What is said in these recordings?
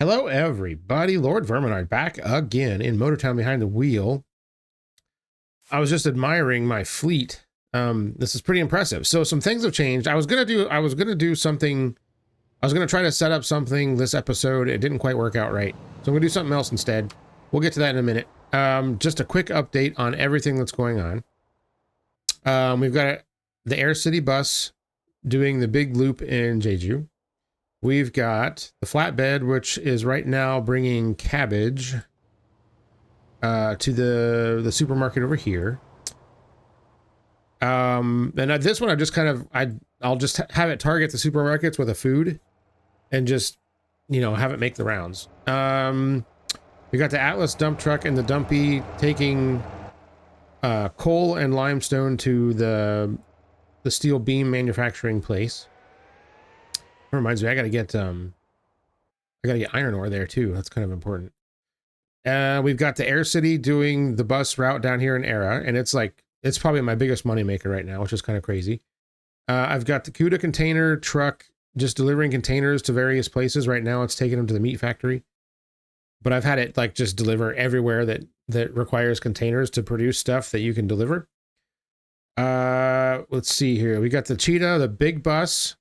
Hello, everybody. Lord Verminard back again in Motortown behind the wheel. I was just admiring my fleet. This is pretty impressive. So some things have changed. I was gonna do something. I was gonna try to set up something this episode. It didn't quite work out right, so I'm gonna do something else instead. We'll get to that in a minute. Just a quick update on everything that's going on. We've got the Air City bus doing the big loop in Jeju. We've got the flatbed, which is right now bringing cabbage to the supermarket over here. And this one, I just kind of, I'll just have it target the supermarkets with a food and just, have it make the rounds. We got the Atlas dump truck and the dumpy taking coal and limestone to the steel beam manufacturing place. That reminds me, I gotta get iron ore there too. That's kind of important. We've got the Air City doing the bus route down here in Era, and it's probably my biggest money maker right now, which is kind of crazy. I've got the CUDA container truck just delivering containers to various places. Right now it's taking them to the meat factory, but I've had it just deliver everywhere that requires containers to produce stuff that you can deliver. Let's see here. We got the Cheetah, the big bus,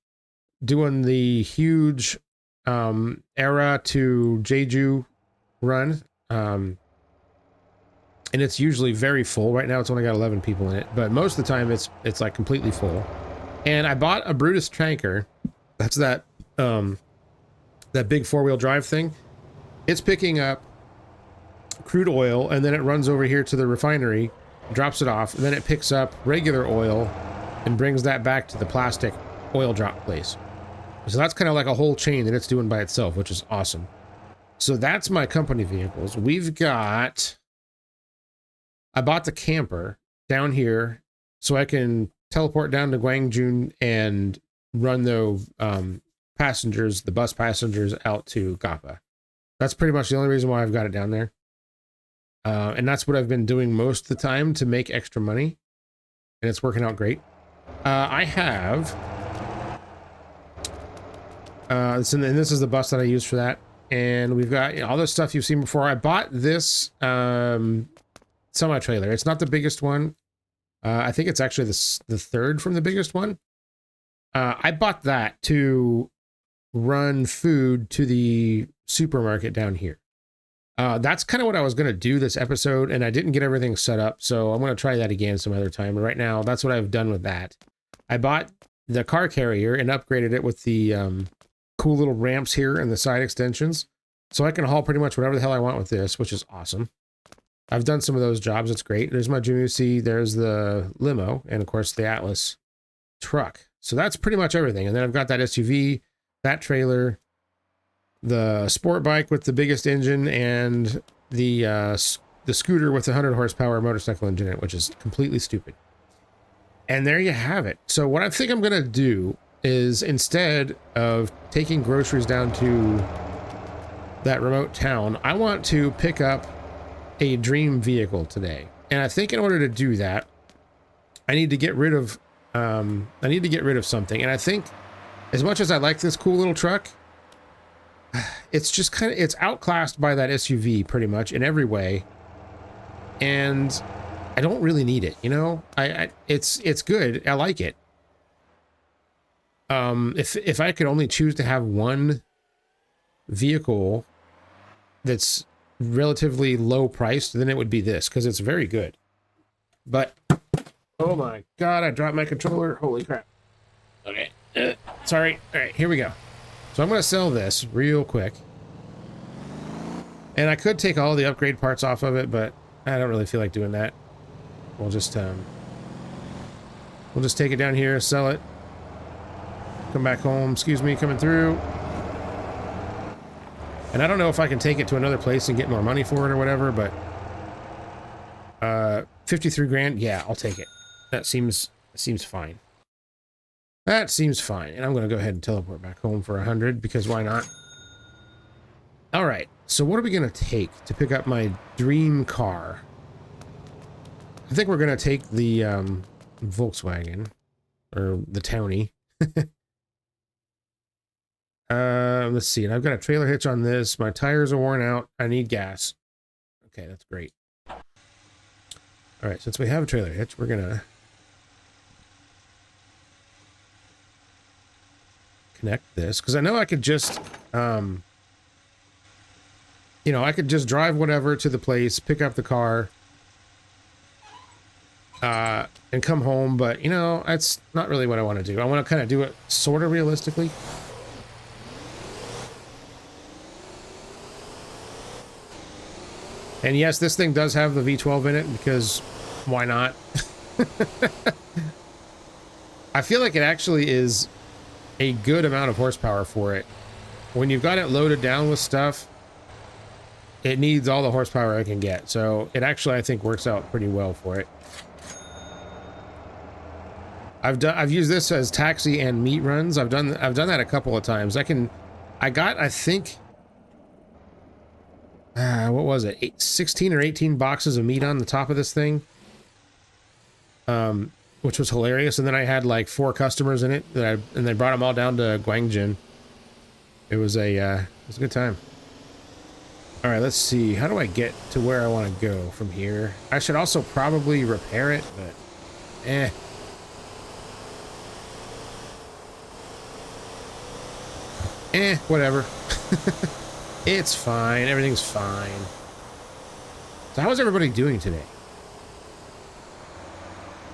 doing the huge Era to Jeju run. And it's usually very full. Right now it's only got 11 people in it, but most of the time it's like completely full. And I bought a Brutus tanker. That's that big four-wheel drive thing. It's picking up crude oil, and then it runs over here to the refinery, drops it off, and then it picks up regular oil and brings that back to the plastic oil drop place. So that's kind of like a whole chain that it's doing by itself, which is awesome. So that's my company vehicles. I bought the camper down here so I can teleport down to Gwangjun and run the bus passengers out to Gappa. That's pretty much the only reason why I've got it down there. And that's what I've been doing most of the time to make extra money. And it's working out great. I have... and this is the bus that I use for that. And we've got all this stuff you've seen before. I bought this semi-trailer. It's not the biggest one. I think it's actually the third from the biggest one. I bought that to run food to the supermarket down here. That's kind of what I was going to do this episode, and I didn't get everything set up, so I'm going to try that again some other time. But right now, that's what I've done with that. I bought the car carrier and upgraded it with the cool little ramps here and the side extensions, so I can haul pretty much whatever the hell I want with this, which is awesome. I've done some of those jobs. It's great. There's my Jamusi, there's the limo, and of course the Atlas truck. So that's pretty much everything. And then I've got that SUV, that trailer, the sport bike with the biggest engine, and the scooter with the 100 horsepower motorcycle engine in it, which is completely stupid. And there you have it. So what I think I'm going to do is, instead of taking groceries down to that remote town, I want to pick up a dream vehicle today. And I think in order to do that, I need to get rid of something. And I think, as much as I like this cool little truck, it's just it's outclassed by that SUV pretty much in every way. And I don't really need it, it's good. I like it. If I could only choose to have one vehicle that's relatively low priced, then it would be this, because it's very good. But oh my god, I dropped my controller. Holy crap. Okay, sorry. All right, here we go. So I'm going to sell this real quick, and I could take all the upgrade parts off of it, but I don't really feel like doing that. We'll just take it down here, sell it, come back home. Excuse me, coming through. And I don't know if I can take it to another place and get more money for it or whatever, but 53 grand, yeah, I'll take it. That seems fine. That seems fine. And I'm going to go ahead and teleport back home for 100, because why not? All right, so what are we going to take to pick up my dream car? I think we're going to take the Volkswagen, or the Townie. Let's see. And I've got a trailer hitch on this. My tires are worn out. I need gas. Okay, that's great. All right, since we have a trailer hitch, we're gonna connect this because I know I could just, you know, I could just drive whatever to the place, pick up the car, and come home. But you know, that's not really what I want to do. I want to kind of do it sort of realistically. And yes, this thing does have the V12 in it because why not? I feel like it actually is a good amount of horsepower for it. When you've got it loaded down with stuff, it needs all the horsepower it can get. So it actually, I think, works out pretty well for it. I've used this as taxi and meat runs. I've done that a couple of times. I think what was it? 16 or 18 boxes of meat on the top of this thing. Which was hilarious. And then I had like 4 customers in it and they brought them all down to Gwangjin. It was a good time. All right, let's see. How do I get to where I want to go from here? I should also probably repair it, but whatever. It's fine. Everything's fine. So how's everybody doing today?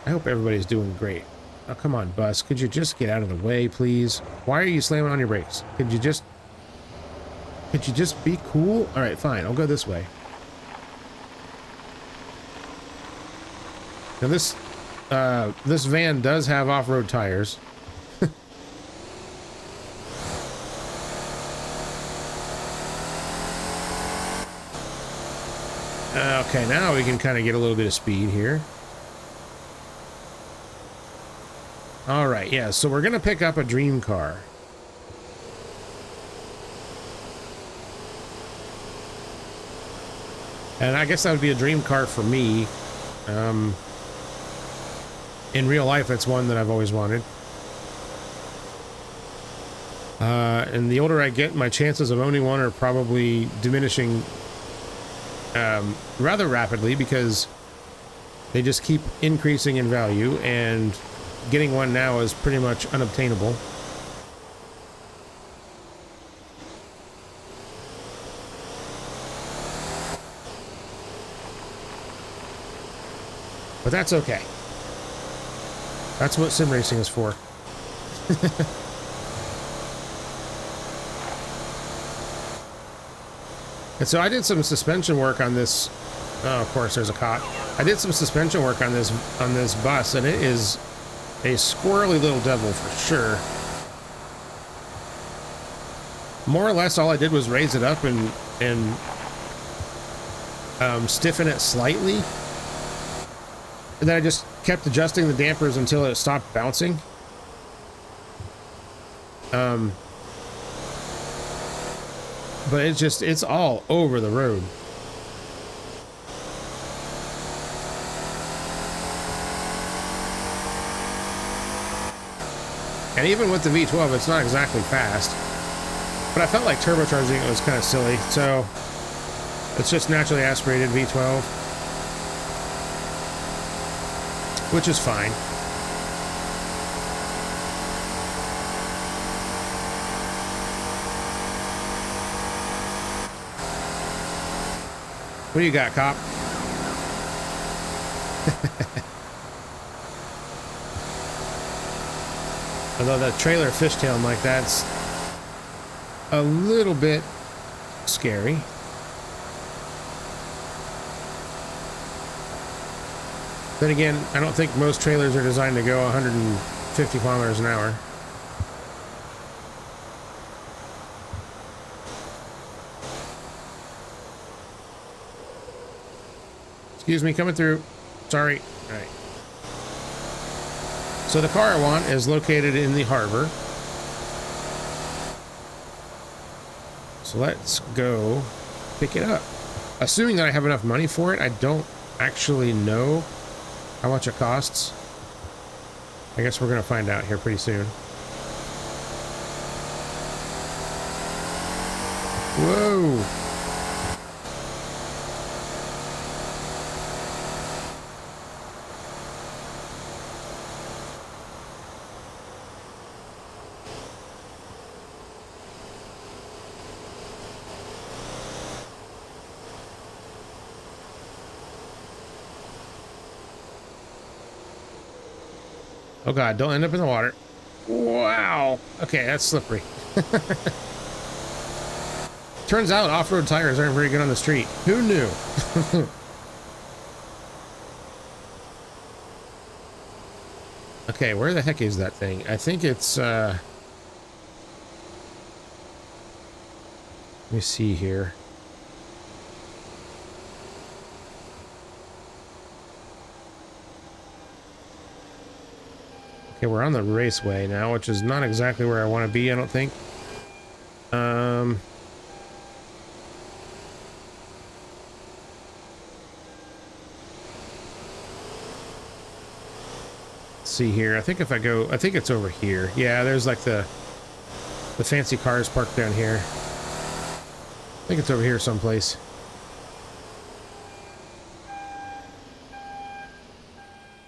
I hope everybody's doing great. Oh, come on, bus. Could you just get out of the way, please? Why are you slamming on your brakes? Could you just be cool? All right, fine. I'll go this way. Now this van does have off-road tires. Okay, now we can kind of get a little bit of speed here. All right, yeah, so we're going to pick up a dream car. And I guess that would be a dream car for me. In real life, it's one that I've always wanted. And the older I get, my chances of owning one are probably diminishing rather rapidly because they just keep increasing in value, and getting one now is pretty much unobtainable. But that's okay. That's what sim racing is for. And so I did some suspension work on this. Oh, of course, there's a cop. I did some suspension work on this bus, and it is a squirrely little devil for sure. More or less, all I did was raise it up and stiffen it slightly, and then I just kept adjusting the dampers until it stopped bouncing. But it's all over the road. And even with the V12, it's not exactly fast. But I felt like turbocharging it was kind of silly, so it's just naturally aspirated V12. Which is fine. What do you got, cop? Although that trailer fishtailing like that's a little bit scary. Then again, I don't think most trailers are designed to go 150 kilometers an hour. Excuse me, coming through. Sorry. All right. So the car I want is located in the harbor. So let's go pick it up. Assuming that I have enough money for it, I don't actually know how much it costs. I guess we're going to find out here pretty soon. Whoa. Oh God, don't end up in the water. Wow. Okay, that's slippery. Turns out off-road tires aren't very good on the street. Who knew? Okay, where the heck is that thing? I think it's, let me see here. Okay, we're on the raceway now, which is not exactly where I want to be, I don't think. Let's see here. I think if I go, I think it's over here. Yeah, there's like the fancy cars parked down here. I think it's over here someplace.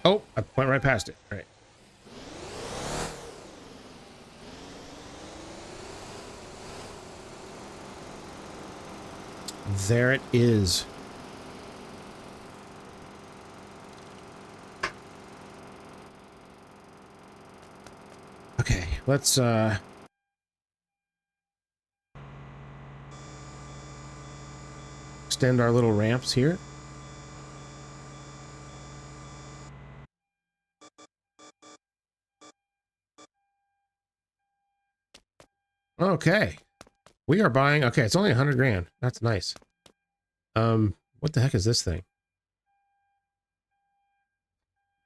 Oh, I went right past it. All right. There it is. Okay, let's extend our little ramps here. Okay. We are buying, okay, it's only 100 grand. That's nice. What the heck is this thing?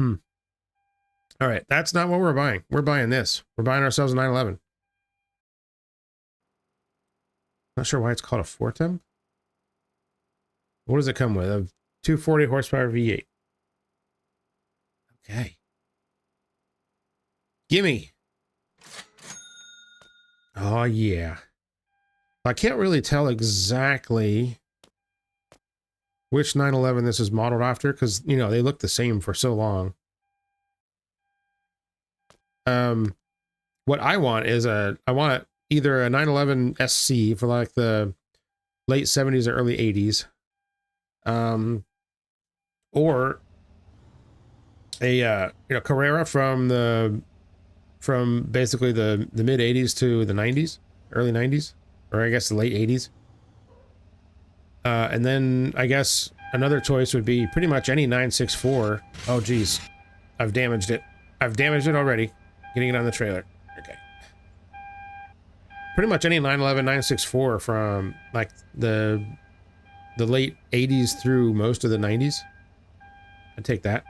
All right, that's not what we're buying. We're buying this. We're buying ourselves a 911. Not sure why it's called a Fortem. What does it come with? A 240 horsepower V8. Okay. Gimme. Oh, yeah. I can't really tell exactly which 911 this is modeled after because, you know, they look the same for so long. What I want is I want either a 911 SC for like the late 70s or early 80s. Or a you know, Carrera from basically the mid 80s to the 90s, early 90s, or I guess the late 80s. And then I guess another choice would be pretty much any 964. Oh geez, I've damaged it. I've damaged it already. Getting it on the trailer. Okay. Pretty much any 911, 964 from like the late 80s through most of the 90s. I'd take that.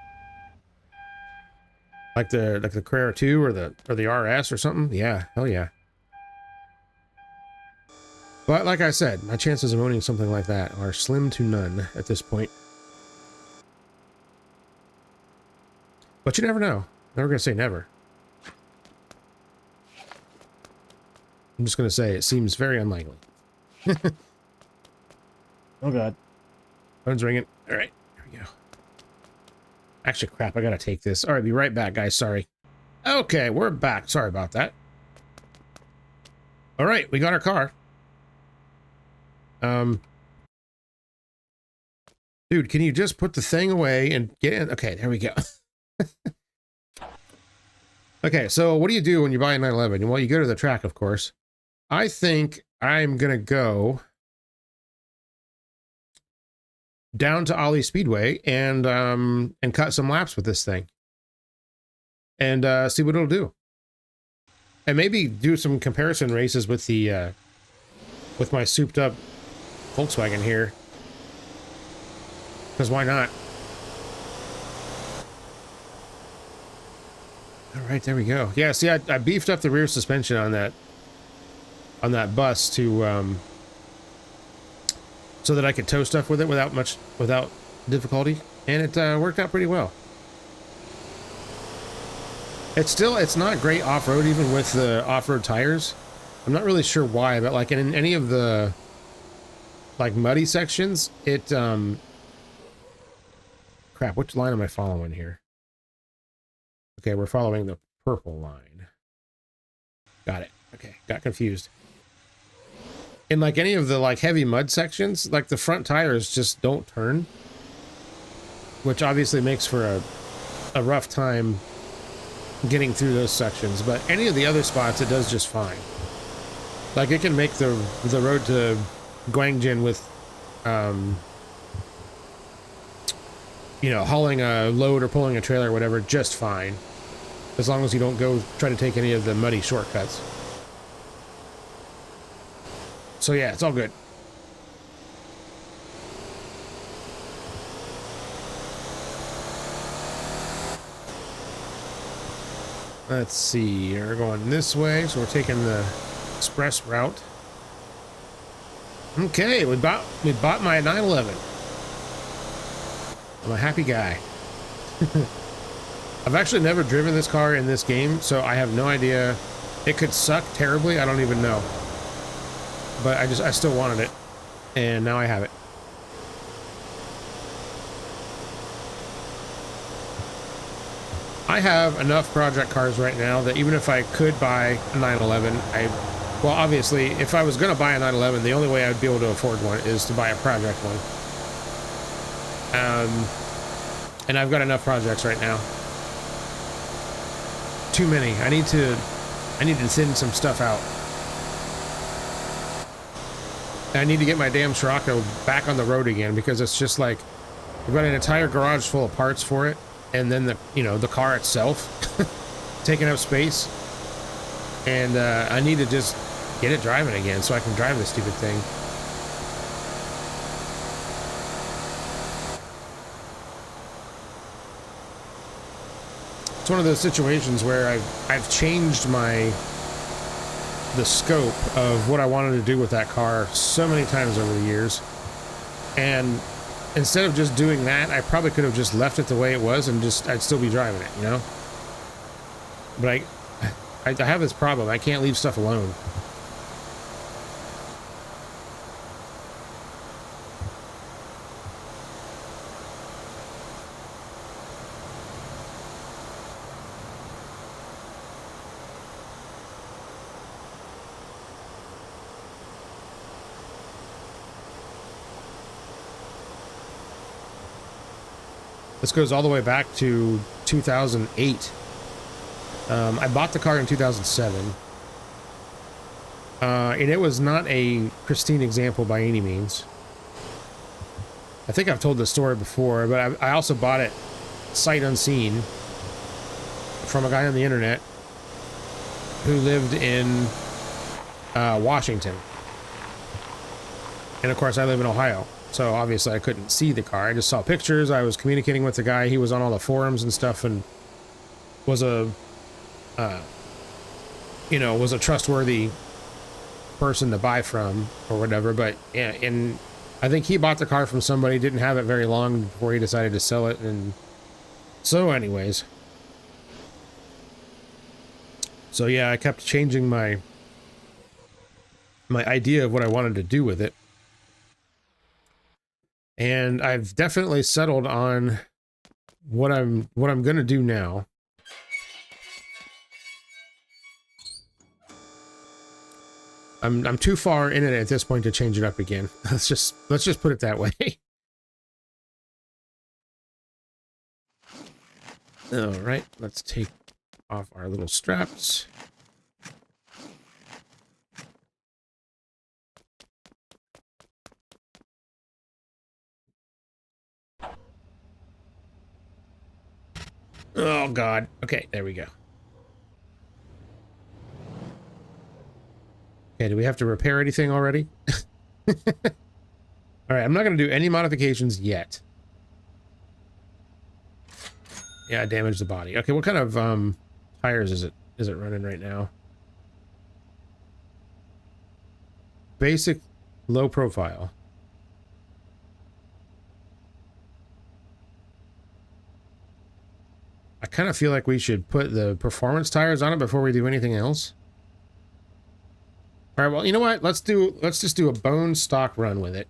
Like the Carrera 2 or the RS or something. Yeah, hell yeah. But like I said, my chances of owning something like that are slim to none at this point. But you never know. Never gonna say never. I'm just gonna say it seems very unlikely. Oh god. Phone's ringing. Alright, here we go. Actually, crap, I gotta take this. Alright, be right back, guys. Sorry. Okay, we're back. Sorry about that. Alright, we got our car. Dude, can you just put the thing away and get in? Okay, there we go. Okay, so what do you do when you buy a 911? Well, you go to the track, of course. I think I'm gonna go down to Ollie Speedway and cut some laps with this thing. And see what it'll do. And maybe do some comparison races with the with my souped up Volkswagen here. Because why not? All right, there we go. Yeah, see, I beefed up the rear suspension on that bus to so that I could tow stuff with it without difficulty, and it worked out pretty well. It's not great off-road even with the off-road tires. I'm not really sure why, but like in any of the like muddy sections, it crap, which line am I following here? Okay, we're following the purple line. Got it. Okay, got confused. In like any of the like heavy mud sections, like the front tires just don't turn, which obviously makes for a rough time getting through those sections. But any of the other spots, it does just fine. Like it can make the road to Gwangjin with, you know, hauling a load or pulling a trailer or whatever just fine, as long as you don't go try to take any of the muddy shortcuts. So yeah, it's all good. Let's see, we're going this way, so we're taking the express route. Okay, we bought my 911. I'm a happy guy. I've actually never driven this car in this game, so I have no idea. It could suck terribly, I don't even know. But I still wanted it, and now I have it. I have enough project cars right now that even if I could buy a 911, well, obviously, if I was going to buy a 911, the only way I'd be able to afford one is to buy a project one. And I've got enough projects right now. Too many. I need to thin some stuff out. I need to get my damn Scirocco back on the road again, because it's just like I've got an entire garage full of parts for it, and then the car itself taking up space, and I need to just get it driving again so I can drive this stupid thing. It's one of those situations where I've changed the scope of what I wanted to do with that car so many times over the years, and instead of just doing that, I probably could have just left it the way it was and I'd still be driving it, you know? But I have this problem. I can't leave stuff alone. This goes all the way back to 2008. I bought the car in 2007. And it was not a pristine example by any means. I think I've told this story before, but I also bought it sight unseen from a guy on the internet who lived in Washington. And of course, I live in Ohio. So obviously I couldn't see the car. I just saw pictures. I was communicating with the guy. He was on all the forums and stuff, and was a trustworthy person to buy from or whatever. But yeah, and I think he bought the car from somebody, didn't have it very long before he decided to sell it. And so anyways, so yeah, I kept changing my idea of what I wanted to do with it. And I've definitely settled on what I'm going to do now. I'm too far in it at this point to change it up again. Let's just put it that way. All right, let's take off our little straps. Oh God. Okay, there we go. Okay, do we have to repair anything already? All right, I'm not going to do any modifications yet. Yeah, I damaged the body. Okay, what kind of tires is it running right now? Basic, low profile. I kind of feel like we should put the performance tires on it before we do anything else. All right, well, you know what? Let's just do a bone stock run with it.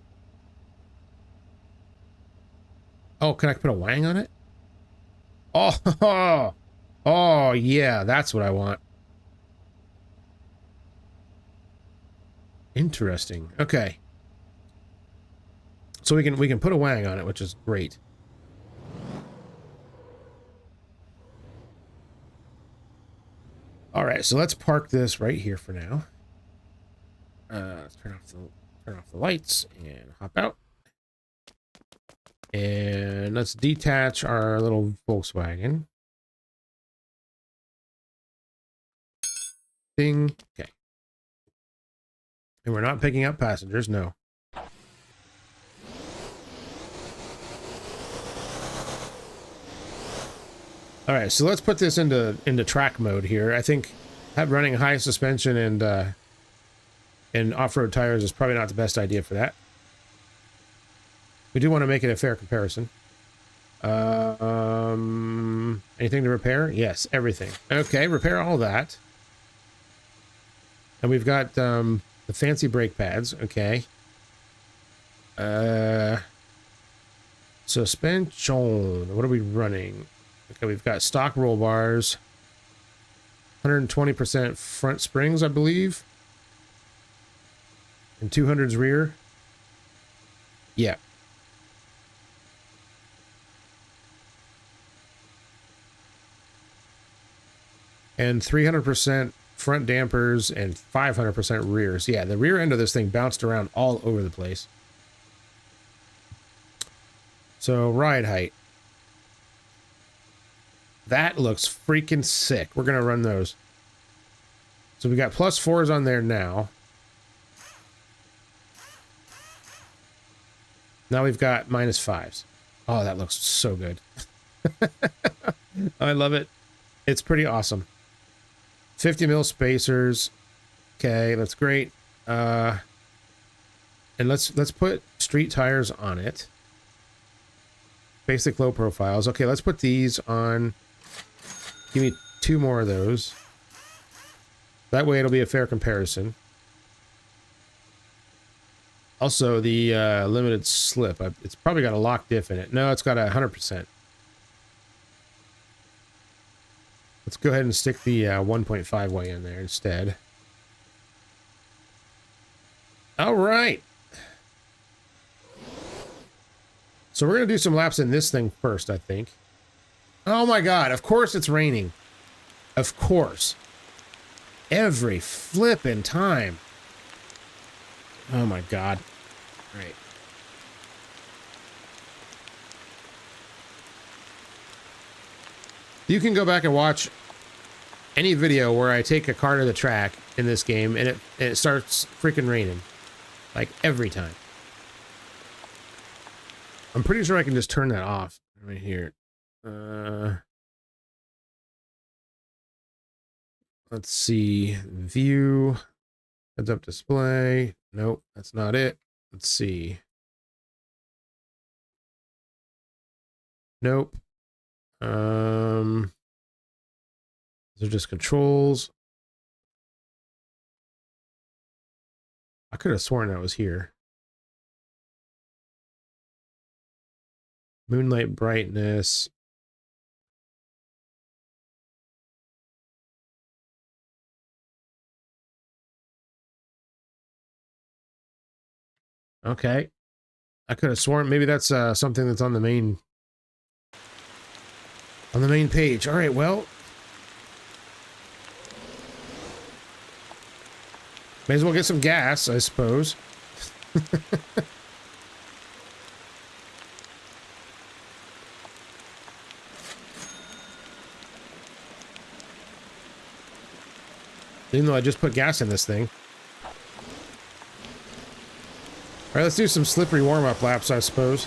Oh, can I put a wang on it? Oh, oh yeah, that's what I want. Interesting. Okay. So we can put a wang on it, which is great. All right, so let's park this right here for now. Let's turn off the lights and hop out. And let's detach our little Volkswagen. Ding. Okay. And we're not picking up passengers, no. All right, so let's put this into track mode here. I think running high suspension and off-road tires is probably not the best idea for that. We do want to make it a fair comparison. Anything to repair? Yes, everything. Okay, repair all that. And we've got the fancy brake pads. Okay. Suspension. What are we running? Okay, we've got stock roll bars. 120% front springs, I believe. And 200's rear. Yeah. And 300% front dampers and 500% rears. Yeah, the rear end of this thing bounced around all over the place. So, ride height. That looks freaking sick. We're going to run those. So we got +4s on there now. Now we've got -5s. Oh, that looks so good. I love it. It's pretty awesome. 50 mil spacers. Okay, that's great. And let's put street tires on it. Basic low profiles. Okay, let's put these on. Give me 2 more of those. That way it'll be a fair comparison. Also, the limited slip. It's probably got a lock diff in it. No, it's got 100%. Let's go ahead and stick the 1.5 way in there instead. All right. So we're going to do some laps in this thing first, I think. Oh my god, of course it's raining. Of course. Every flippin' time. Oh my god. Right. You can go back and watch any video where I take a car to the track in this game and it starts freaking raining. Like every time. I'm pretty sure I can just turn that off right here. Let's see. View. Heads up display. Nope, that's not it. Let's see. Nope. Those are just controls. I could have sworn that was here. Moonlight brightness. Okay. I could have sworn maybe that's something that's on the main page. All right, well, may as well get some gas, I suppose. Even though I just put gas in this thing. All right, let's do some slippery warm-up laps, I suppose.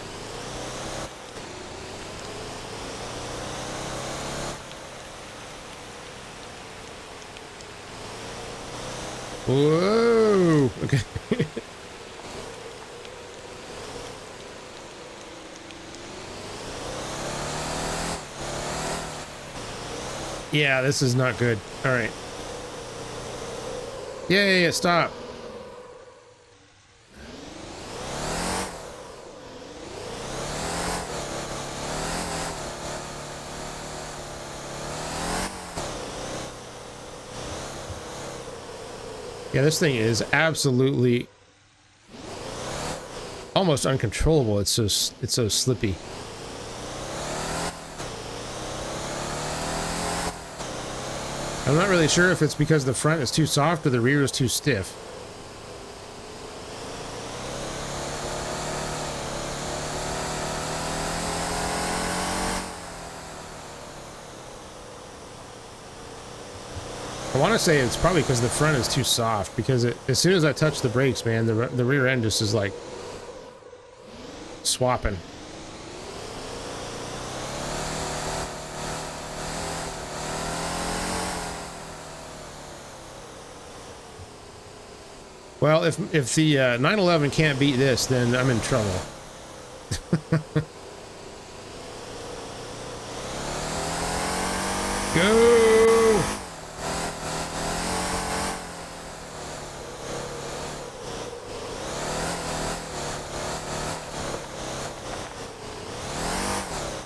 Whoa! Okay. Yeah, this is not good. All right. Yeah, stop. Yeah, this thing is absolutely almost uncontrollable. It's so slippy. I'm not really sure if it's because the front is too soft or the rear is too stiff. I want to say it's probably because the front is too soft, because as soon as I touch the brakes, man, the rear end just is like swapping. Well, if the 911 can't beat this, then I'm in trouble. Go!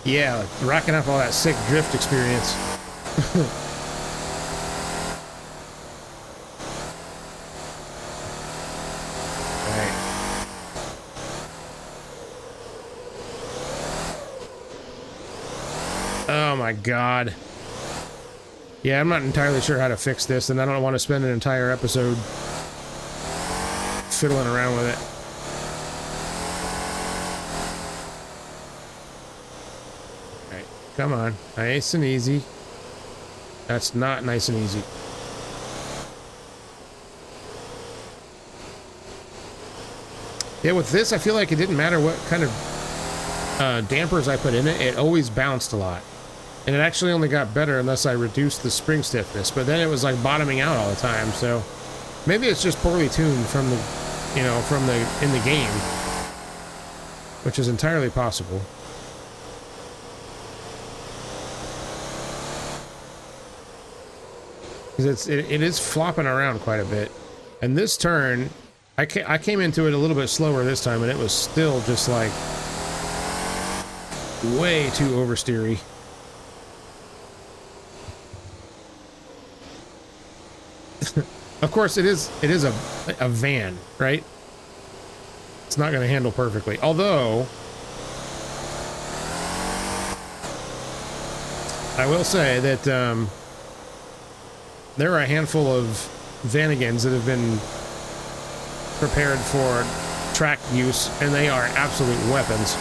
Yeah, racking up all that sick drift experience. Right. Oh my god. Yeah, I'm not entirely sure how to fix this, and I don't want to spend an entire episode fiddling around with it. Come on, nice and easy. That's not nice and easy. Yeah, with this, I feel like it didn't matter what kind of dampers I put in it, it always bounced a lot. And it actually only got better unless I reduced the spring stiffness, but then it was like bottoming out all the time, so maybe it's just poorly tuned from the, you know, in the game, which is entirely possible. Because it is flopping around quite a bit. And this turn, I came into it a little bit slower this time, and it was still just like way too oversteery. Of course, it is a van, right? It's not going to handle perfectly. Although, I will say that there are a handful of Vanagons that have been prepared for track use, and they are absolute weapons.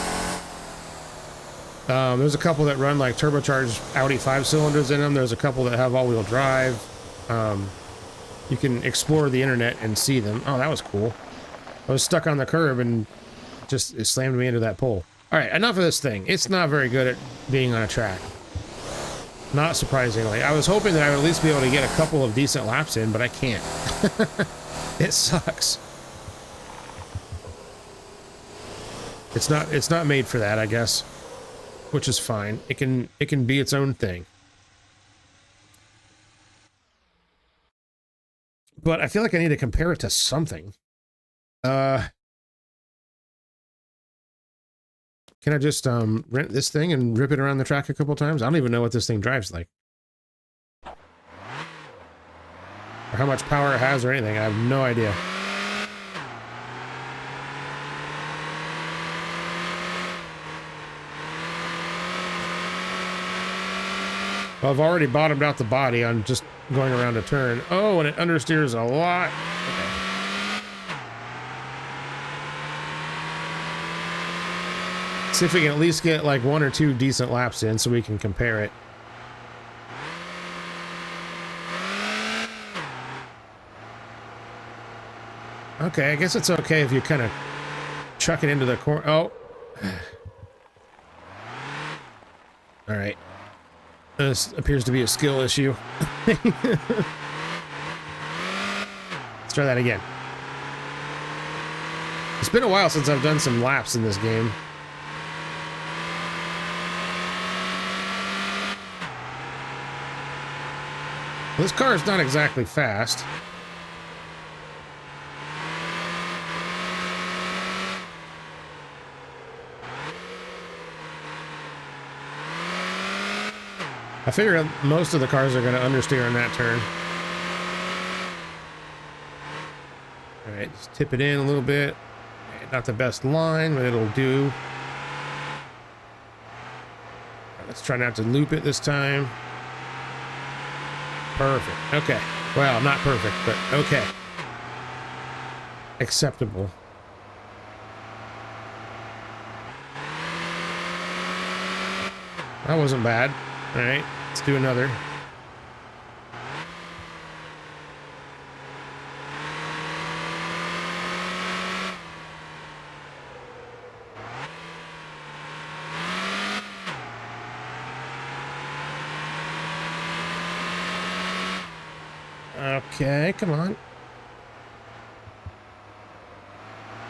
There's a couple that run like turbocharged Audi 5-cylinders in them. There's a couple that have all-wheel drive. You can explore the internet and see them. Oh, that was cool. I was stuck on the curb and just it slammed me into that pole. All right, enough of this thing. It's not very good at being on a track. Not surprisingly. I was hoping that I would at least be able to get a couple of decent laps in, but I can't. It sucks. It's not made for that, I guess. Which is fine. It can be its own thing. But I feel like I need to compare it to something. Can I just rent this thing and rip it around the track a couple times? I don't even know what this thing drives like. Or how much power it has or anything. I have no idea. Well, I've already bottomed out the body on just going around a turn. Oh, and it understeers a lot. Okay. See if we can at least get like 1 or 2 decent laps in so we can compare it. Okay, I guess it's okay if you kind of chuck it into the corner. Oh. All right. This appears to be a skill issue. Let's try that again. It's been a while since I've done some laps in this game. Well, this car is not exactly fast. I figure most of the cars are going to understeer in that turn. right, just tip it in a little bit. Not the best line, but it'll do. Right, let's try not to loop it this time. Perfect. Okay. Well, not perfect, but okay. Acceptable. That wasn't bad. All right, let's do another. Okay, come on.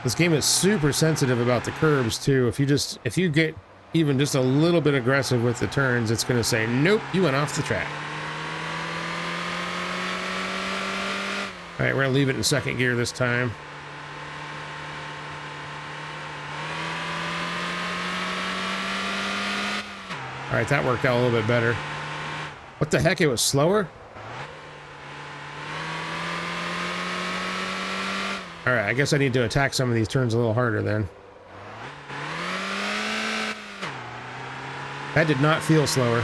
This game is super sensitive about the curbs too. If you get even just a little bit aggressive with the turns, it's going to say, nope, you went off the track. All right, we're going to leave it in second gear this time. All right, that worked out a little bit better. What the heck? It was slower? All right, I guess I need to attack some of these turns a little harder then. That did not feel slower.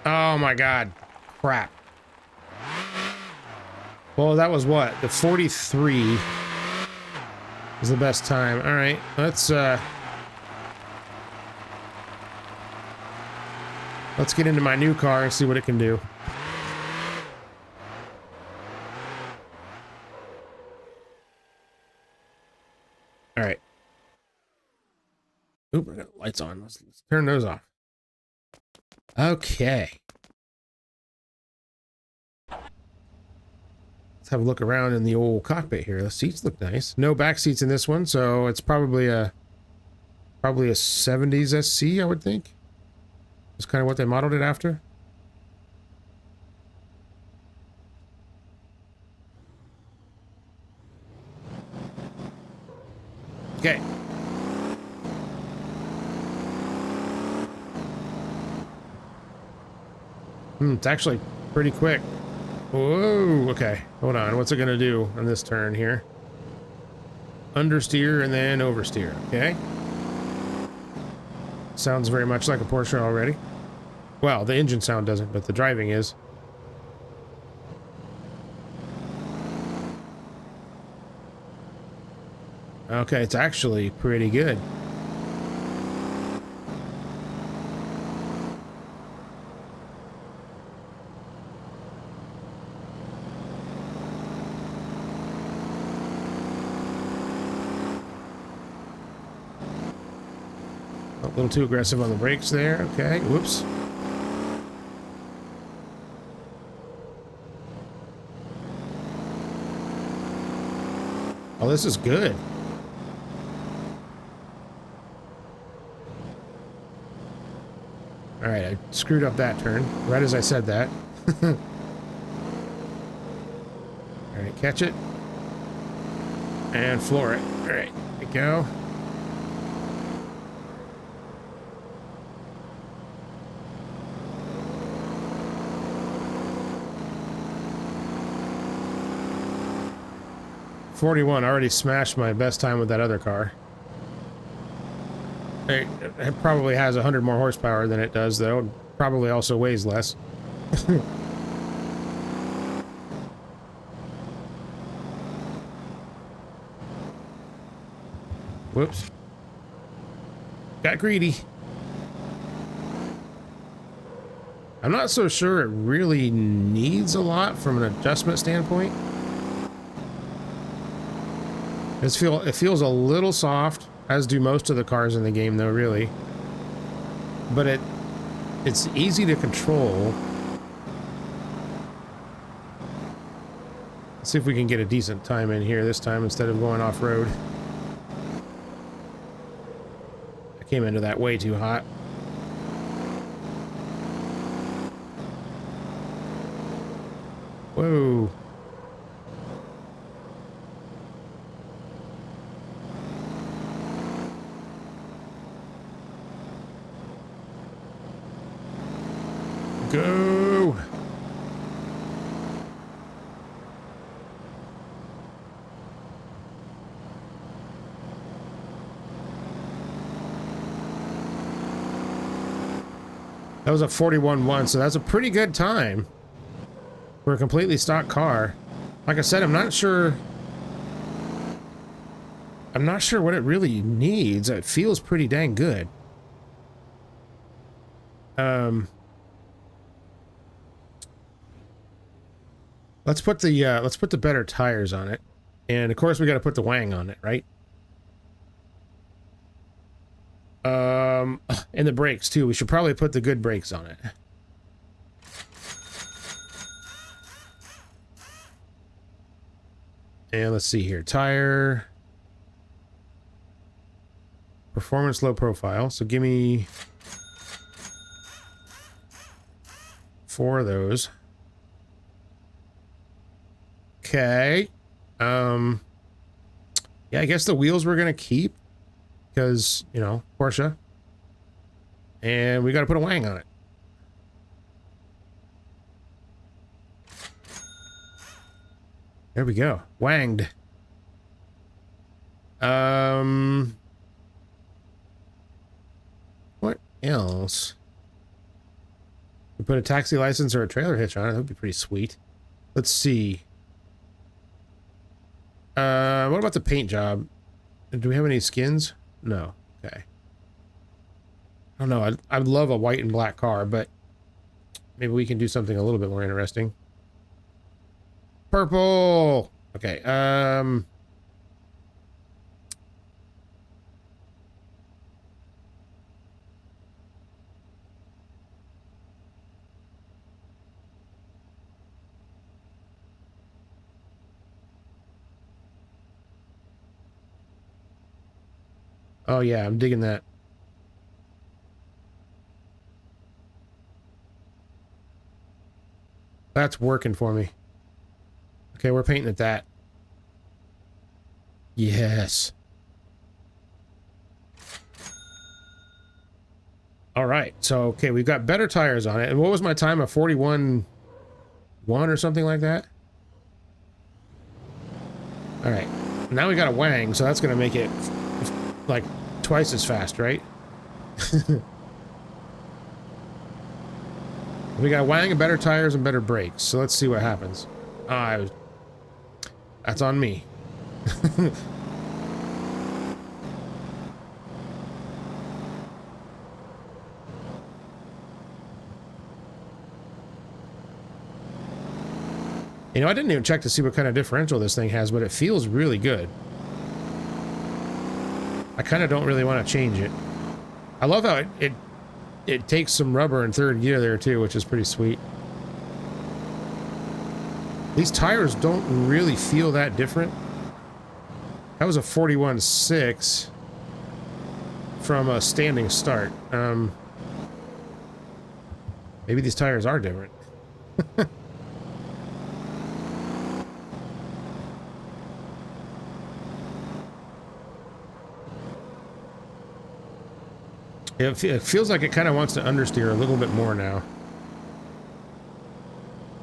Oh my God. Crap. Well, that was what? The 43 was the best time. All right, let's get into my new car and see what it can do. All right. Oop, I got lights on. Let's turn those off. Okay. Let's have a look around in the old cockpit here. The seats look nice. No back seats in this one, so it's probably a 70s SC, I would think. That's kind of what they modeled it after. Okay. It's actually pretty quick. Whoa, okay. Hold on. What's it gonna do on this turn here? Understeer and then oversteer, okay? Sounds very much like a Porsche already. Well, the engine sound doesn't, but the driving is. Okay, it's actually pretty good. A little too aggressive on the brakes there. Okay, whoops. Oh, this is good. All right, I screwed up that turn right as I said that. All right, catch it and floor it. All right, there we go. .41 already smashed my best time with that other car. It probably has 100 more horsepower than it does, though. It probably also weighs less. Whoops. Got greedy. I'm not so sure it really needs a lot from an adjustment standpoint. It feels a little soft, as do most of the cars in the game, though, really. But it's easy to control. Let's see if we can get a decent time in here this time instead of going off-road. I came into that way too hot. Whoa. go. That was a 41.1, so that's a pretty good time for a completely stock car. Like I said, I'm not sure what it really needs. It feels pretty dang good. Let's put the better tires on it. And of course we got to put the wang on it, right? And the brakes too. We should probably put the good brakes on it. And let's see here. Tire. Performance low profile. So give me 4 of those. Okay. Yeah, I guess the wheels we're gonna keep because, you know, Porsche. And we got to put a wang on it. There we go. Wanged. What else? We put a taxi license or a trailer hitch on it. That would be pretty sweet. Let's see. What about the paint job? Do we have any skins? No. Okay. I don't know. I'd love a white and black car, but maybe we can do something a little bit more interesting. Purple! Okay, oh yeah, I'm digging that. That's working for me. Okay, we're painting it that. Yes. All right. So, okay, we've got better tires on it. And what was my time? A 41.1 or something like that? All right. Now we got a wang, so that's going to make it like twice as fast, right? We got a wang and better tires and better brakes. So let's see what happens. That's on me. You know, I didn't even check to see what kind of differential this thing has, but it feels really good. I kind of don't really want to change it. I love how it takes some rubber in third gear there too, which is pretty sweet. These tires don't really feel that different. That was a 41.6 from a standing start. Maybe these tires are different. It feels like it kind of wants to understeer a little bit more now.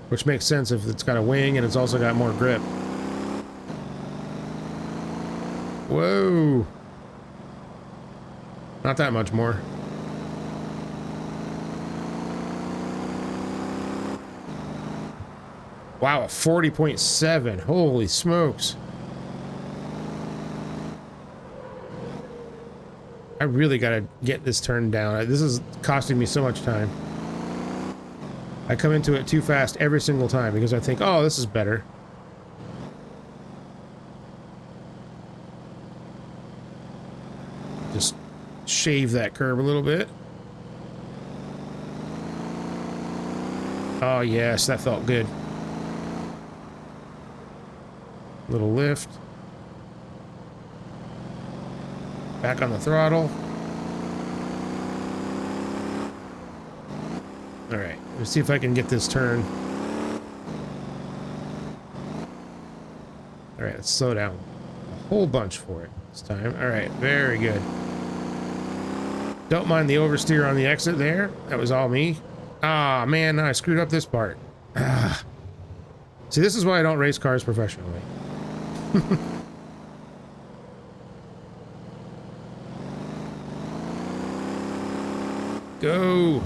Which makes sense if it's got a wing and it's also got more grip. Whoa! Not that much more. Wow, a 40.7. Holy smokes. I really gotta get this turned down. This is costing me so much time. I come into it too fast every single time because I think, oh, this is better. Just shave that curve a little bit. Oh, yes, that felt good. Little lift. Back on the throttle. All right, let's see if I can get this turn. All right, let's slow down a whole bunch for it this time. All right, very good. Don't mind the oversteer on the exit there. That was all me. Ah, man, I screwed up this part. Ah. See, this is why I don't race cars professionally. Go!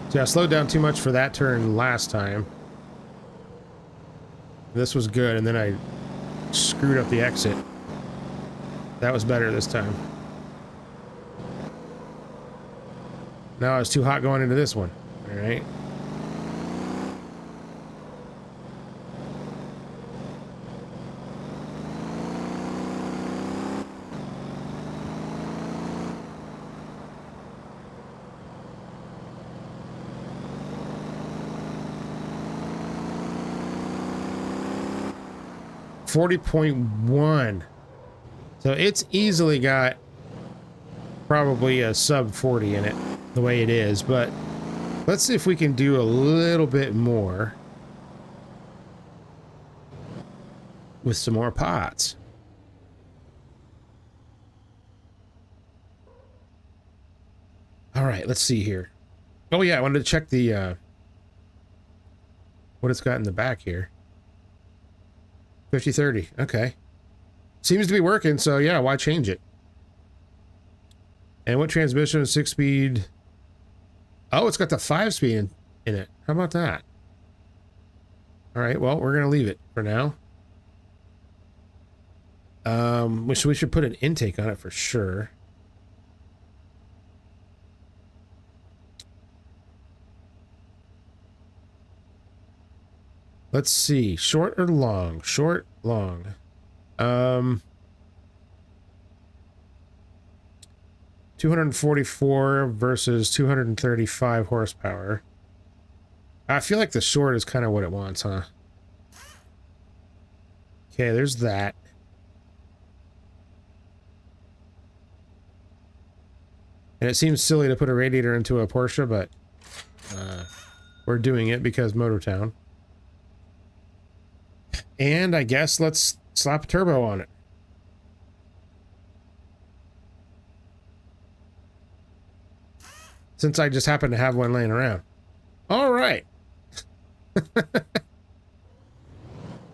See, I slowed down too much for that turn last time. This was good, and then I screwed up the exit. That was better this time. Now I was too hot going into this one. All right. .1. So it's easily got probably a sub 40 in it, the way it is, but let's see if we can do a little bit more with some more pots. All right, let's see here. Oh yeah, I wanted to check the what it's got in the back here. 50-30, okay. Seems to be working, so yeah, why change it? And what transmission? 6-speed. Oh, it's got the 5-speed in it. How about that? All right, well, we're gonna leave it for now. We should put an intake on it for sure. Let's see, short or long? Short, long. 244 versus 235 horsepower. I feel like the short is kind of what it wants, huh? Okay, there's that. And it seems silly to put a radiator into a Porsche, but we're doing it because Motortown. And I guess let's slap a turbo on it. Since I just happen to have one laying around. All right.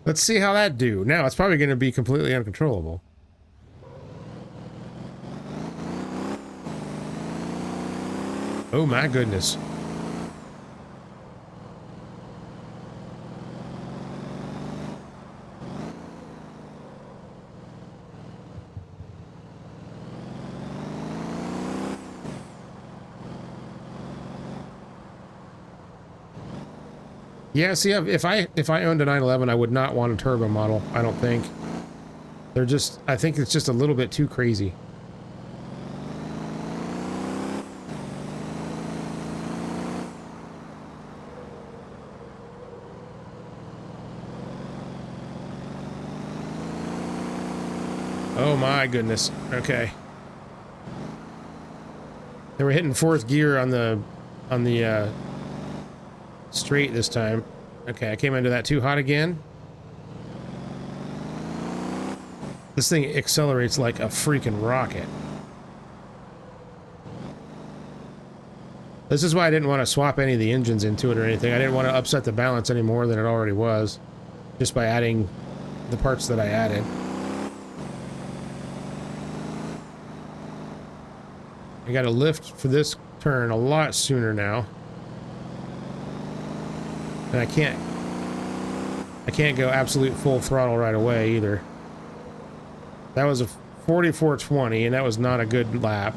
Let's see how that do. Now, it's probably going to be completely uncontrollable. Oh my goodness. Yeah, see, if I owned a 911, I would not want a turbo model, I don't think. They're just, I think it's just a little bit too crazy. Oh my goodness. Okay. They were hitting fourth gear on the straight this time. Okay, I came into that too hot again. This thing accelerates like a freaking rocket. This is why I didn't want to swap any of the engines into it or anything. I didn't want to upset the balance any more than it already was, just by adding the parts that I added. I got to lift for this turn a lot sooner now. And I can't go absolute full throttle right away either. That was a 44.20 and that was not a good lap.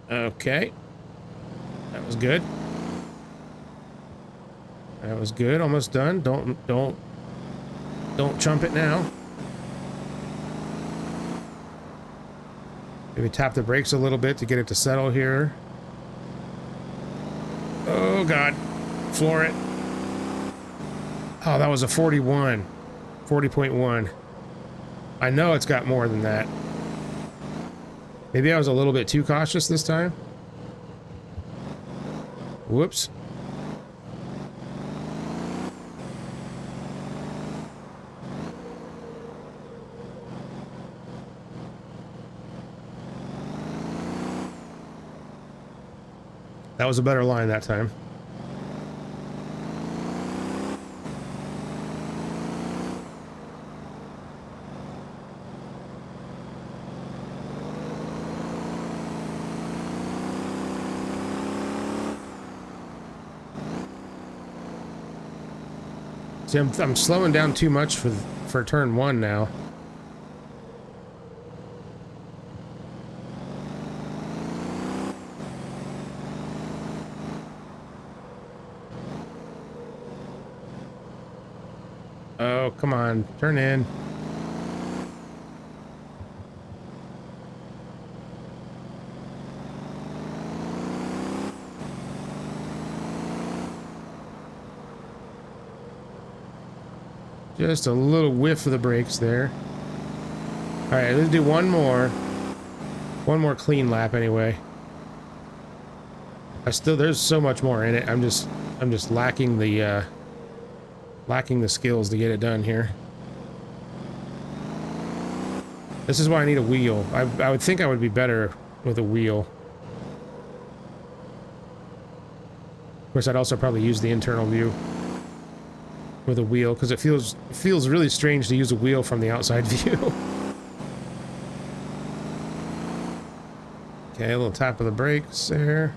Okay. That was good. That was good. Almost done. Don't chump it now. Maybe tap the brakes a little bit to get it to settle here. Oh God. Floor it. Oh, that was a 41. 40.1. I know it's got more than that. Maybe I was a little bit too cautious this time. Whoops. That was a better line that time. See, I'm slowing down too much for turn one now. Oh, come on, turn in. Just a little whiff of the brakes there. All right, let's do one more. One more clean lap anyway. There's so much more in it. I'm just lacking the skills to get it done here. This is why I need a wheel. I would think I would be better with a wheel. Of course, I'd also probably use the internal view with a wheel, because it feels really strange to use a wheel from the outside view. Okay, a little tap of the brakes there.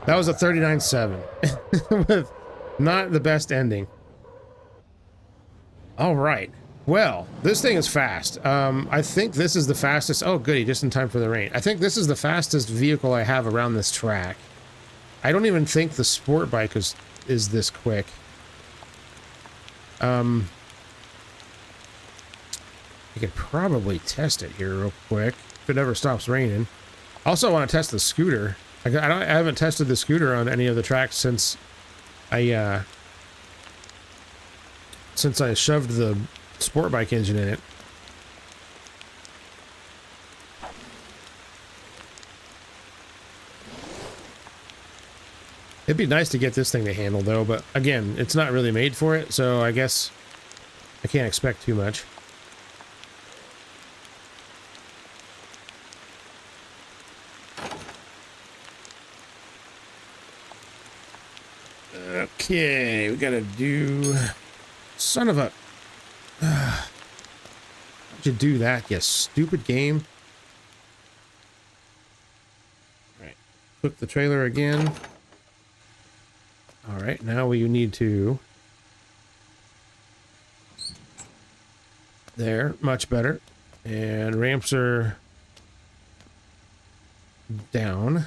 That was a 39.7 with not the best ending. All right. Well, this thing is fast. I think this is the fastest. Oh, goody, just in time for the rain. I think this is the fastest vehicle I have around this track. I don't even think the sport bike is this quick. I could probably test it here real quick if it ever stops raining. Also, I want to test the scooter. I haven't tested the scooter on any of the tracks since I shoved the sport bike engine in it. It'd be nice to get this thing to handle though, but again, it's not really made for it, so I guess I can't expect too much. Okay, we gotta do... Son of a... How'd you do that, you stupid game? Alright, click the trailer again. Alright, now you need to... There, much better. And ramps are... down.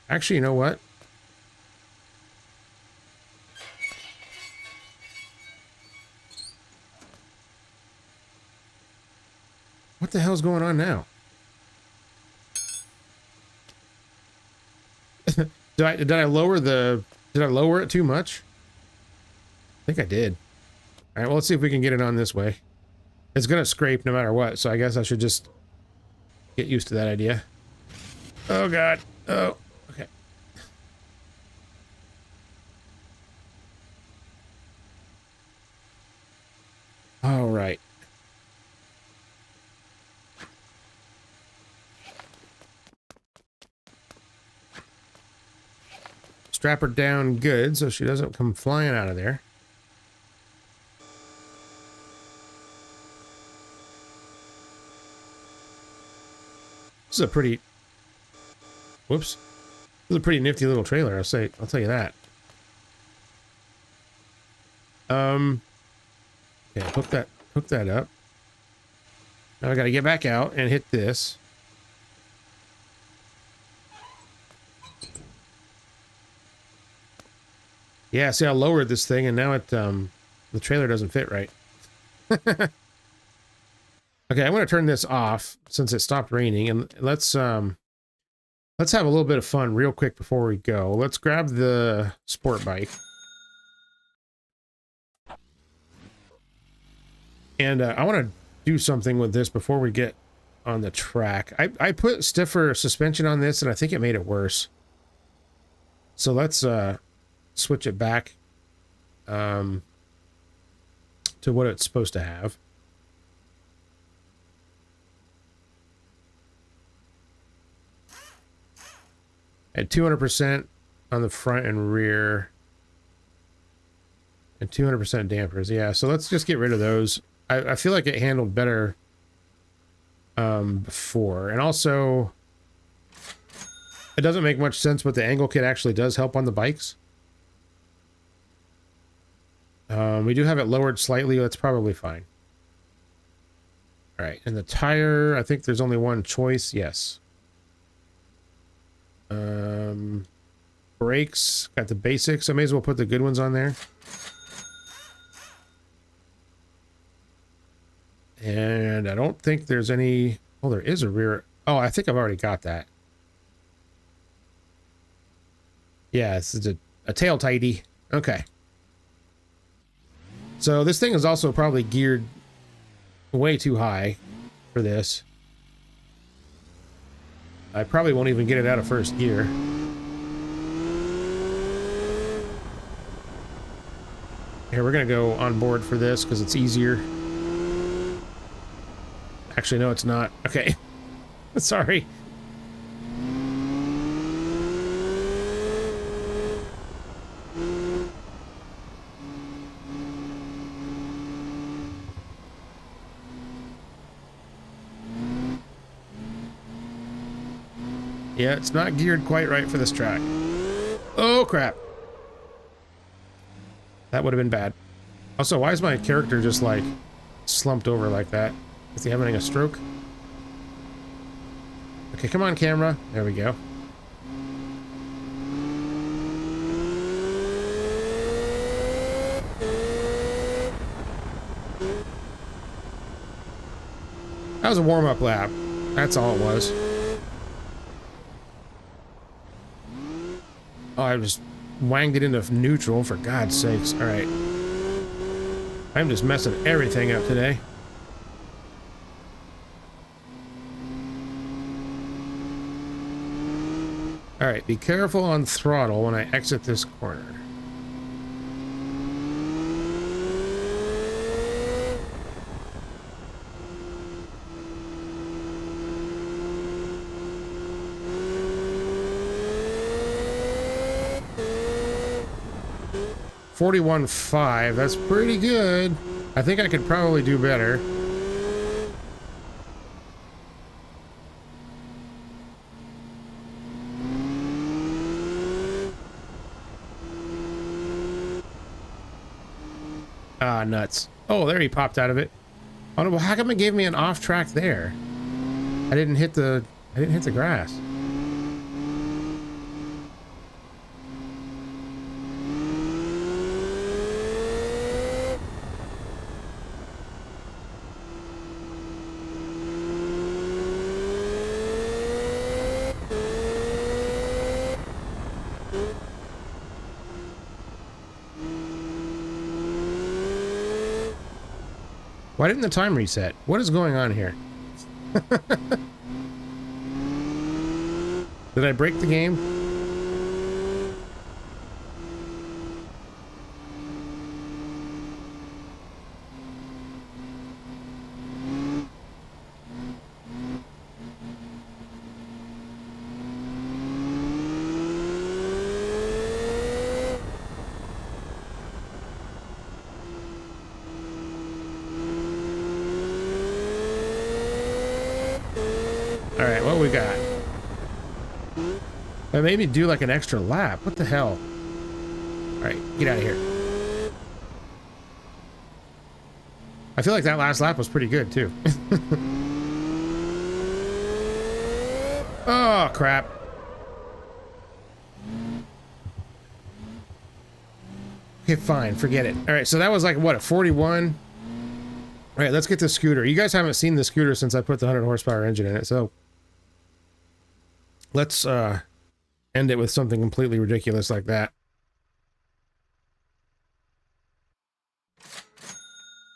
Actually, you know what? What the hell's going on now? Did I lower it too much? I think I did. All right, well, let's see if we can get it on this way. It's gonna scrape no matter what, so I guess I should just get used to that idea. Oh god. Oh, okay. All right. Strap her down good so she doesn't come flying out of there. This is a pretty... Whoops. This is a pretty nifty little trailer, I'll tell you that. Okay, hook that up. Now I gotta get back out and hit this. Yeah, see, I lowered this thing and now the trailer doesn't fit right. I Okay, I'm going to turn this off since it stopped raining, and let's have a little bit of fun real quick before we go. Let's grab the sport bike. And I want to do something with this before we get on the track. I put stiffer suspension on this, and I think it made it worse. So let's switch it back to what it's supposed to have. At 200% on the front and rear. And 200% dampers. Yeah, so let's just get rid of those. I feel like it handled better before. And also, it doesn't make much sense, but the angle kit actually does help on the bikes. We do have it lowered slightly. That's probably fine. All right, and the tire, I think there's only one choice. Yes. Brakes, got the basics. I may as well put the good ones on there. And I don't think there's any... Oh, there is a rear... Oh, I think I've already got that. Yeah, this is a tail tighty. Okay. So this thing is also probably geared way too high for this. I probably won't even get it out of first gear. Here, we're going to go on board for this because it's easier. Actually, no, it's not. Okay. Sorry. Yeah, it's not geared quite right for this track. Oh, crap. That would have been bad. Also, why is my character just, like, slumped over like that? Is he having a stroke? Okay, come on, camera. There we go. That was a warm-up lap. That's all it was. Oh, I just wanged it into neutral, for God's sakes. Alright. I'm just messing everything up today. Alright, be careful on throttle when I exit this corner. $41.5, that's pretty good. I think I could probably do better. Ah, nuts. Oh, there he popped out of it. Oh, well, how come it gave me an off track there? I didn't hit the grass. Why didn't the time reset? What is going on here? Did I break the game? Alright, what we got? That made me do like an extra lap. What the hell? Alright, get out of here. I feel like that last lap was pretty good, too. Oh, crap. Okay, fine. Forget it. Alright, so that was like, what, a 41? All right, let's get this scooter. You guys haven't seen the scooter since I put the 100 horsepower engine in it, so let's end it with something completely ridiculous like that.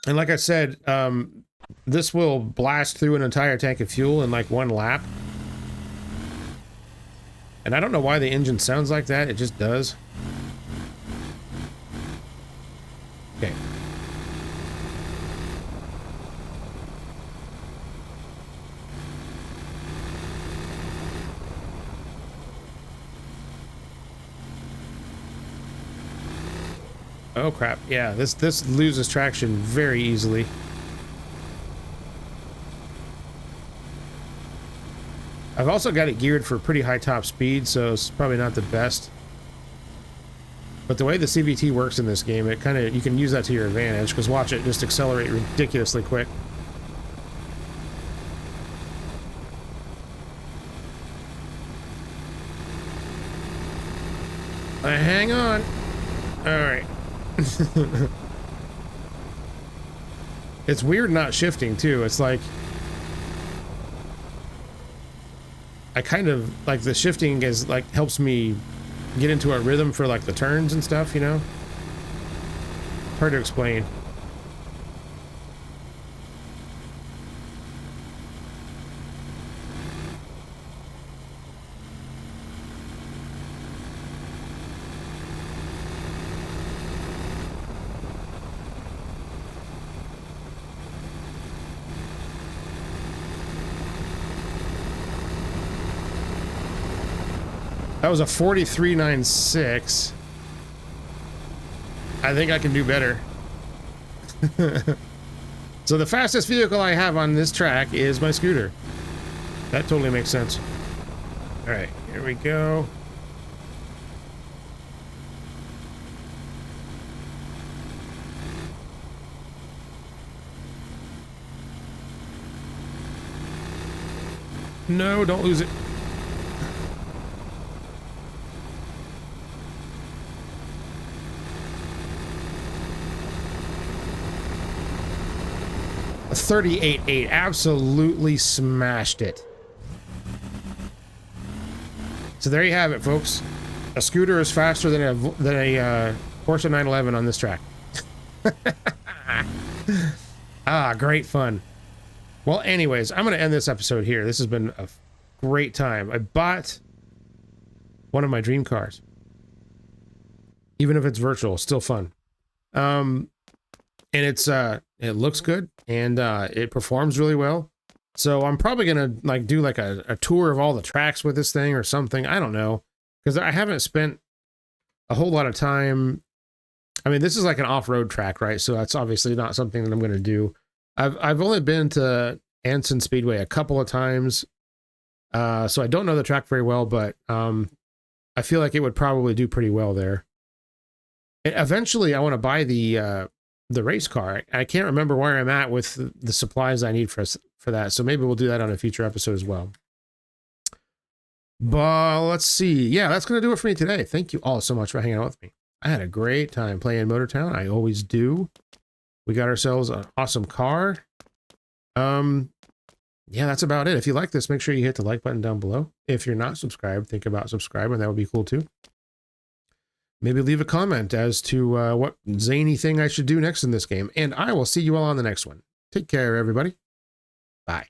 And like I said, this will blast through an entire tank of fuel in like one lap. And I don't know why the engine sounds like that, it just does. Okay. Oh crap, yeah, this loses traction very easily. I've also got it geared for pretty high top speed, so it's probably not the best. But the way the CVT works in this game, it kind of, you can use that to your advantage, because watch it just accelerate ridiculously quick. Hang on. All right. It's weird not shifting too. It's like I kind of like the shifting is like helps me get into a rhythm for like the turns and stuff, you know? Hard to explain. That was a 43.96. I think I can do better. So the fastest vehicle I have on this track is my scooter. That totally makes sense. All right, here we go. No, don't lose it. A 38.8, absolutely smashed it. So there you have it, folks. A scooter is faster than a Porsche 911 on this track. Ah, great fun. Well, anyways, I'm going to end this episode here. This has been a great time. I bought one of my dream cars. Even if it's virtual, still fun. And it's it looks good and it performs really well. So I'm probably gonna like do like a tour of all the tracks with this thing or something. I don't know, because I haven't spent a whole lot of time. I mean, this is like an off-road track, right? So that's obviously not something that I'm gonna do. I've only been to Anson Speedway a couple of times, so I don't know the track very well, but I feel like it would probably do pretty well there. And eventually, I want to buy the race car. I can't remember where I'm at with the supplies I need for that, so maybe we'll do that on a future episode as well. But let's see. Yeah, that's going to do it for me today. Thank you all so much for hanging out with me. I had a great time playing Motortown. I always do. We got ourselves an awesome car. Yeah, that's about it. If you like this, make sure you hit the like button down below. If you're not subscribed, think about subscribing. That would be cool too. Maybe leave a comment as to what zany thing I should do next in this game. And I will see you all on the next one. Take care, everybody. Bye.